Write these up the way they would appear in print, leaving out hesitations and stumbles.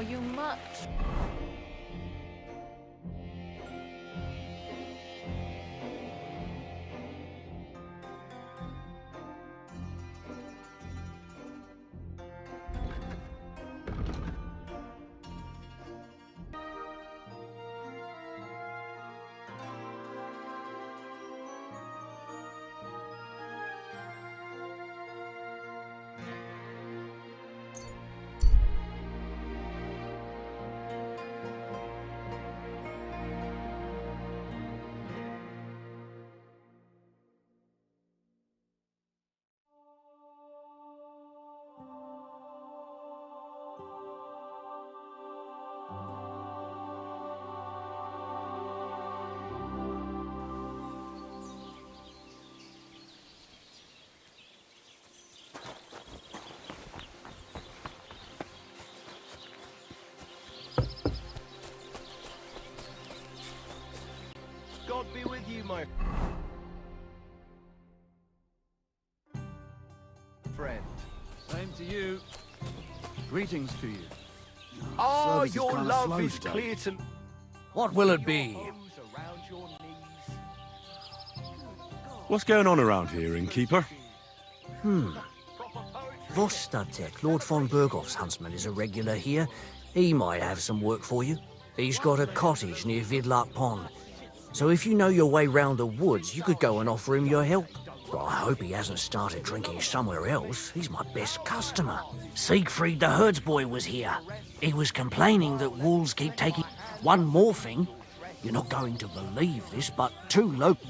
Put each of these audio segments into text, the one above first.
Are you much? God be with you, my friend. Same to you. Greetings to you. Oh, Service is your kinda love slow is today. clear to What will it be? around your knees. What's going on around here, innkeeper? Vostatek, Lord von Berghoff's huntsman, is a regular here. He might have some work for you. He's got a cottage near Vidlark Pond. So if you know your way round the woods, you could go and offer him your help. Well, I hope he hasn't started drinking somewhere else. He's my best customer. Siegfried the herdsboy was here. He was complaining that wolves keep taking... One more thing. You're not going to believe this, but 2 local...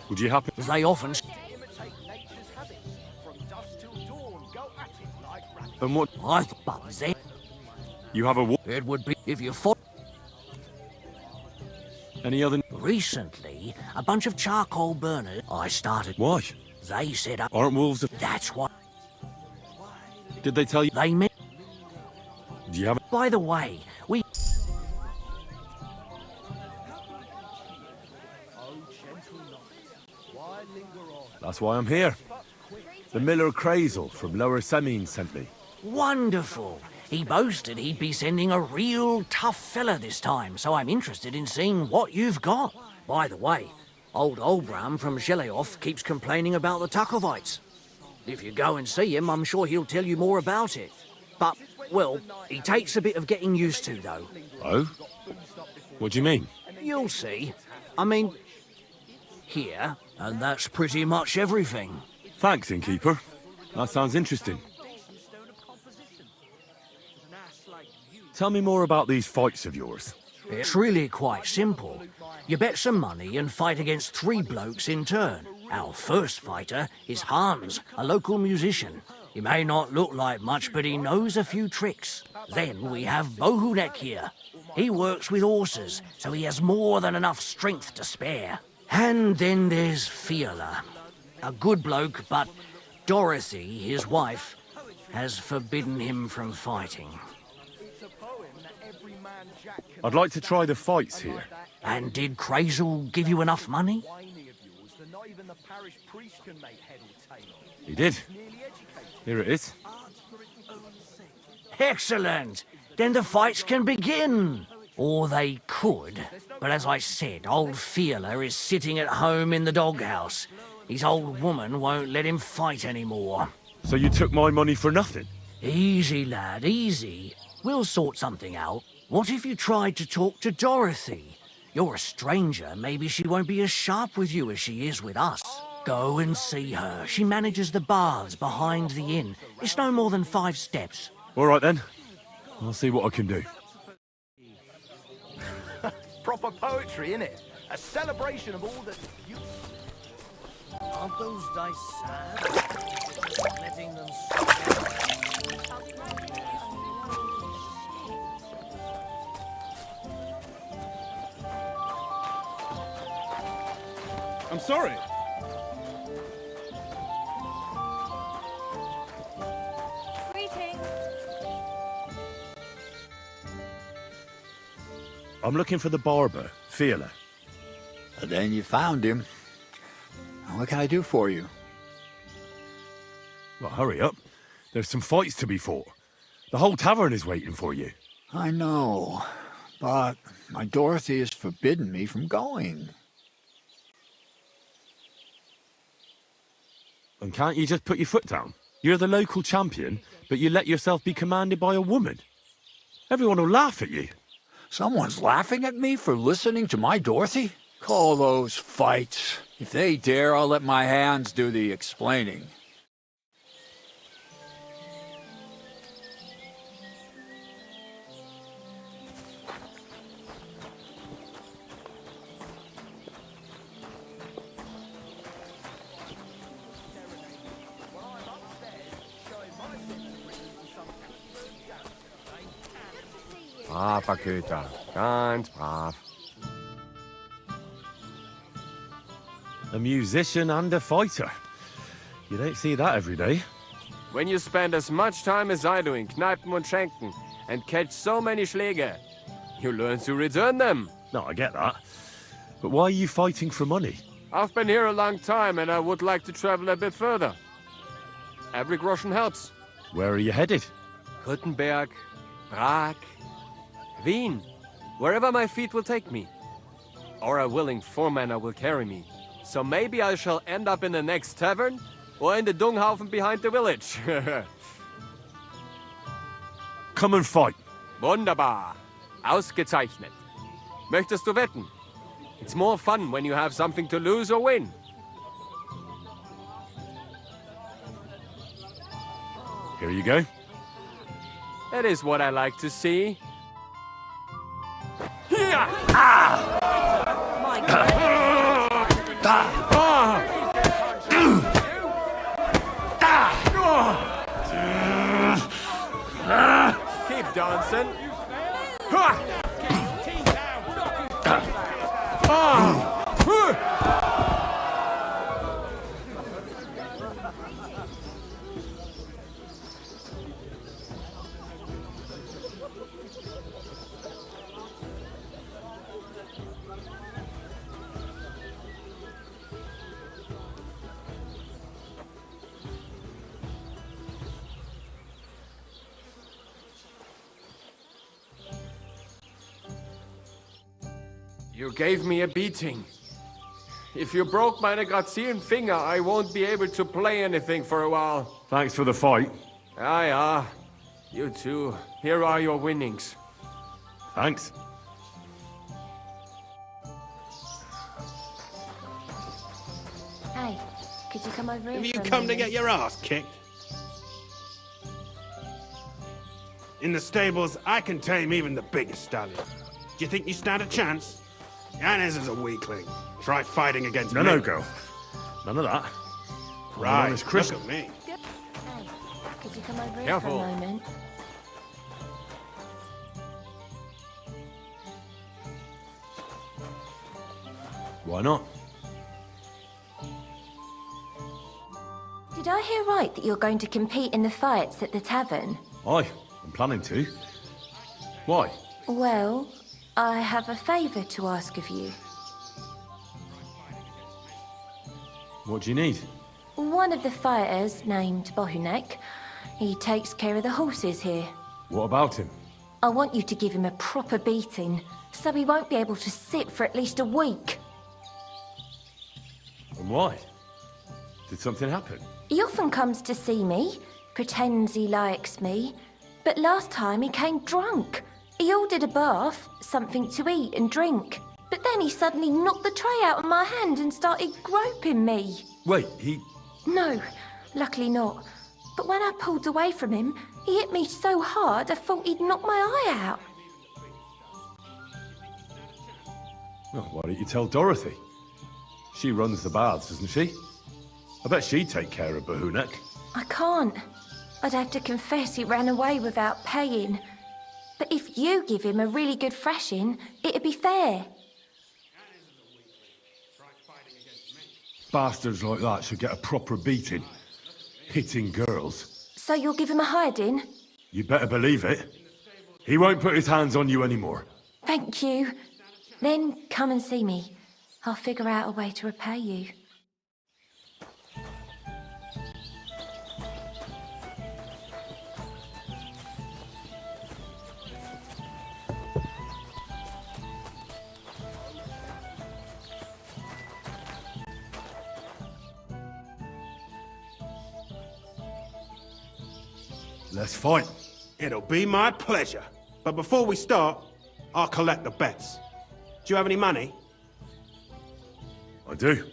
Would you happen? They often... Imitate nature's habits. From dusk till dawn, go at it like rabbits. And what? I thought then You have a it would be if you fought... Any other? Recently, a bunch of charcoal burners I started... Why? They set up... Aren't wolves? That's what Did they tell you? they meant. Do you have? By the way, we... That's why I'm here. The Miller Crazel from Lower Semine sent me. Wonderful. He boasted he'd be sending a real tough fella this time, so I'm interested in seeing what you've got. By the way, old Olbram from Zhelejov keeps complaining about the Takovites. If you go and see him, I'm sure he'll tell you more about it. But, well, he takes a bit of getting used to, though. Oh? What do you mean? You'll see. I mean, here, and that's pretty much everything. Thanks, innkeeper. That sounds interesting. Tell me more about these fights of yours. It's really quite simple. You bet some money and fight against 3 blokes in turn. Our first fighter is Hans, a local musician. He may not look like much, but he knows a few tricks. Then we have Bohunek here. He works with horses, so he has more than enough strength to spare. And then there's Fiala. A good bloke, but Dorothy, his wife, has forbidden him from fighting. I'd like to try the fights here. And did Crazel give you enough money? He did. Here it is. Excellent! Then the fights can begin! Or they could. But as I said, old Fiala is sitting at home in the doghouse. His old woman won't let him fight anymore. So you took my money for nothing? Easy, lad, easy. We'll sort something out. What if you tried to talk to Dorothy? You're a stranger. Maybe she won't be as sharp with you as she is with us. Go and see her. She manages the baths behind the inn. It's no more than 5 steps. All right then. I'll see what I can do. Proper poetry, innit? A celebration of all that you... Aren't those dice sad? Letting them... I'm sorry. Greetings. I'm looking for the barber, Fiala. Then you found him. What can I do for you? Well, hurry up. There's some fights to be fought. The whole tavern is waiting for you. I know, but my Dorothy has forbidden me from going. And can't you just put your foot down? You're the local champion, but you let yourself be commanded by a woman. Everyone will laugh at you. Someone's laughing at me for listening to my Dorothy? Call those fights. If they dare, I'll let my hands do the explaining. Braver Köter, ganz brav. A musician and a fighter. You don't see that every day. When you spend as much time as I do in Kneipen und Schenken and catch so many Schläge, you learn to return them. No, I get that. But why are you fighting for money? I've been here a long time and I would like to travel a bit further. Every groschen helps. Where are you headed? Kuttenberg, Prag, Wien, wherever my feet will take me. Or a willing foreman will carry me. So maybe I shall end up in the next tavern, or in the Dunghaufen behind the village. Come and fight. Wunderbar. Ausgezeichnet. Möchtest du wetten? It's more fun when you have something to lose or win. Here you go. That is what I like to see. My God. Keep dancing. You gave me a beating. If you broke meine grazilen Finger, I won't be able to play anything for a while. Thanks for the fight. Ja. You too. Here are your winnings. Thanks. Hey, could you come over here Have you for a come to moment? get your ass kicked? In the stables, I can tame even the biggest stallion. Do you think you stand a chance? Yanez is a weakling. Try fighting against me. No, girl. None of that. Right, It's Chris. look at me. Hey, could you come over here Careful. for a moment? Why not? Did I hear right that you're going to compete in the fights at the tavern? Aye, I'm planning to. Why? Well, I have a favour to ask of you. What do you need? One of the fighters, named Bohunek, he takes care of the horses here. What about him? I want you to give him a proper beating, so he won't be able to sit for at least a week. And why? Did something happen? He often comes to see me, pretends he likes me, but last time he came drunk. He ordered a bath, something to eat and drink, but then he suddenly knocked the tray out of my hand and started groping me. Wait, No, luckily not. But when I pulled away from him, he hit me so hard I thought he'd knock my eye out. Well, why don't you tell Dorothy? She runs the baths, doesn't she? I bet she'd take care of Bohunek. I can't. I'd have to confess he ran away without paying. But if you give him a really good thrashing, it'd be fair. Bastards like that should get a proper beating. Hitting girls. So you'll give him a hiding? You better believe it. He won't put his hands on you anymore. Thank you. Then come and see me. I'll figure out a way to repay you. Let's fight. It'll be my pleasure. But before we start, I'll collect the bets. Do you have any money? I do.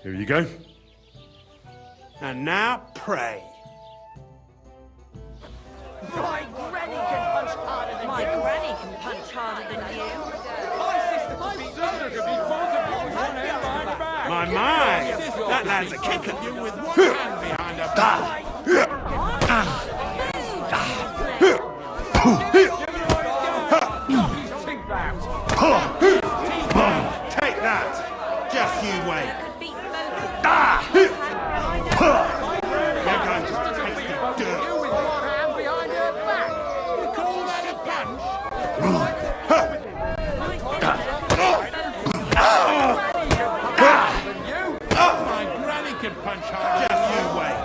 Here you go. And now pray. My granny can punch harder than you. Granny can punch harder than you. My, that lad's a kicker. You with one hand behind her back. Take that. Just you wait. You're going to taste the dirt. You with one hand behind her back. You call that a punch? My granny can punch harder. Just you wait.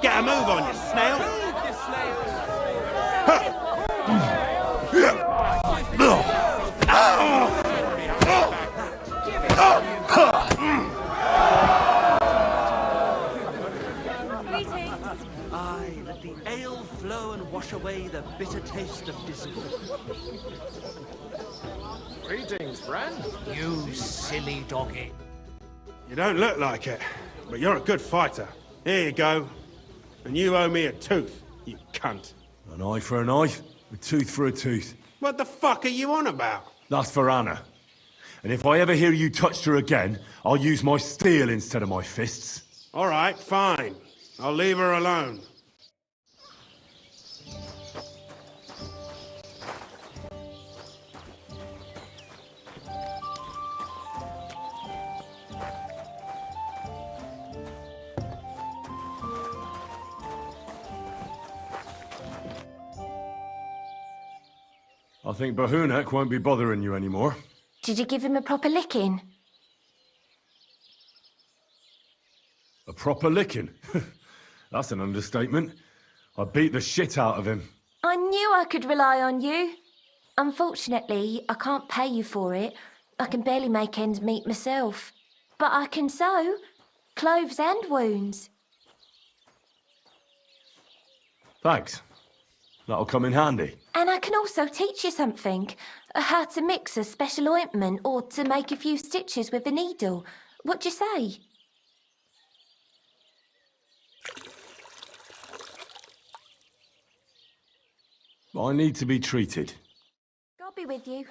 Get a move on, you snail. Aye, let the ale flow and wash away the bitter taste of discord. Greetings, friend. You silly doggy. You don't look like it, but you're a good fighter. Here you go. And you owe me a tooth, you cunt. An eye for an eye, a tooth for a tooth. What the fuck are you on about? That's for Anna. And if I ever hear you touched her again, I'll use my steel instead of my fists. All right, fine. I'll leave her alone. I think Bahunek won't be bothering you anymore. Did you give him a proper licking? A proper licking? That's an understatement. I beat the shit out of him. I knew I could rely on you. Unfortunately, I can't pay you for it. I can barely make ends meet myself. But I can sew clothes and wounds. Thanks. That'll come in handy. And I can also teach you something. How to mix a special ointment or to make a few stitches with a needle. What do you say? I need to be treated. God be with you.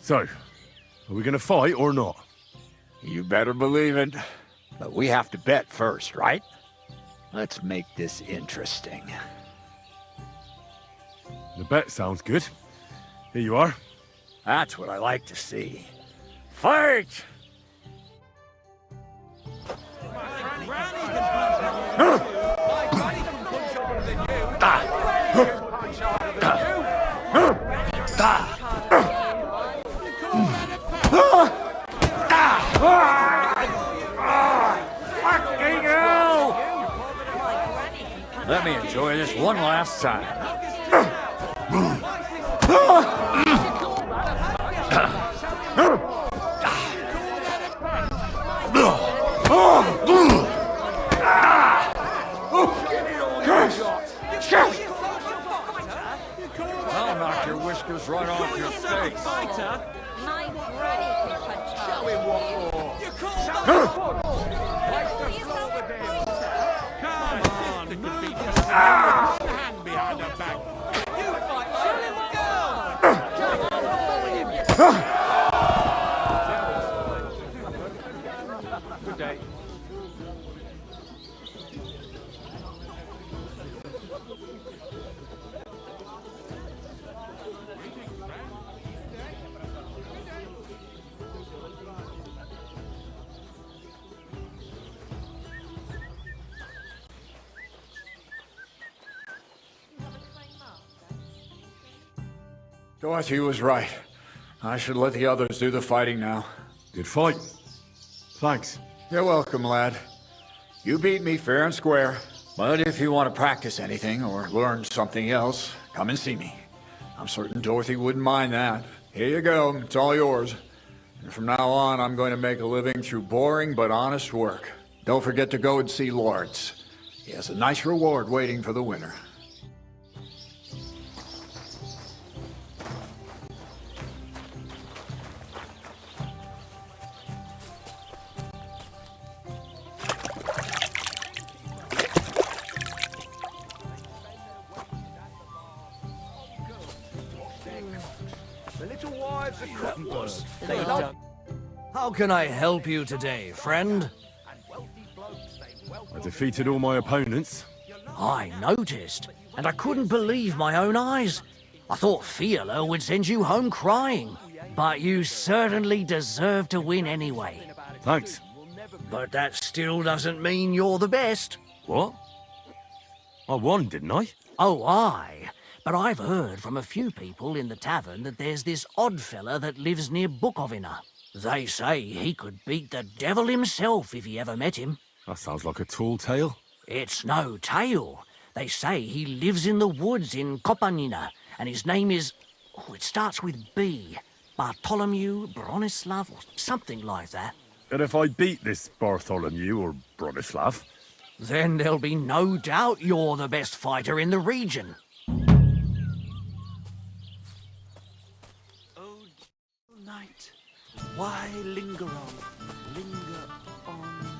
So, are we gonna fight or not? You better believe it. But we have to bet first, right? Let's make this interesting. The bet sounds good. Here you are. That's what I like to see. Fight! Fucking hell! Let me enjoy this one last time. I'll knock your whiskers right off your face. My granny can punch harder than you. Hand behind her back. Good day. Dorothy was right. I should let the others do the fighting now. Good fight. Thanks. You're welcome, lad. You beat me fair and square. But if you want to practice anything or learn something else, come and see me. I'm certain Dorothy wouldn't mind that. Here you go. It's all yours. And from now on, I'm going to make a living through boring but honest work. Don't forget to go and see Lawrence. He has a nice reward waiting for the winner. The little wives of Crockers. How can I help you today, friend? I defeated all my opponents. I noticed, and I couldn't believe my own eyes. I thought Fiala would send you home crying, but you certainly deserve to win anyway. Thanks. But that still doesn't mean you're the best. What? I won, didn't I? Oh, aye. But I've heard from a few people in the tavern that there's this odd fella that lives near Bukovina. They say he could beat the devil himself if he ever met him. That sounds like a tall tale. It's no tale. They say he lives in the woods in Kopanina, and his name is... Oh, it starts with B. Bartholomew, Bronislav, or something like that. And if I beat this Bartholomew or Bronislav, Then there'll be no doubt you're the best fighter in the region. Oh, night, why linger on, linger on?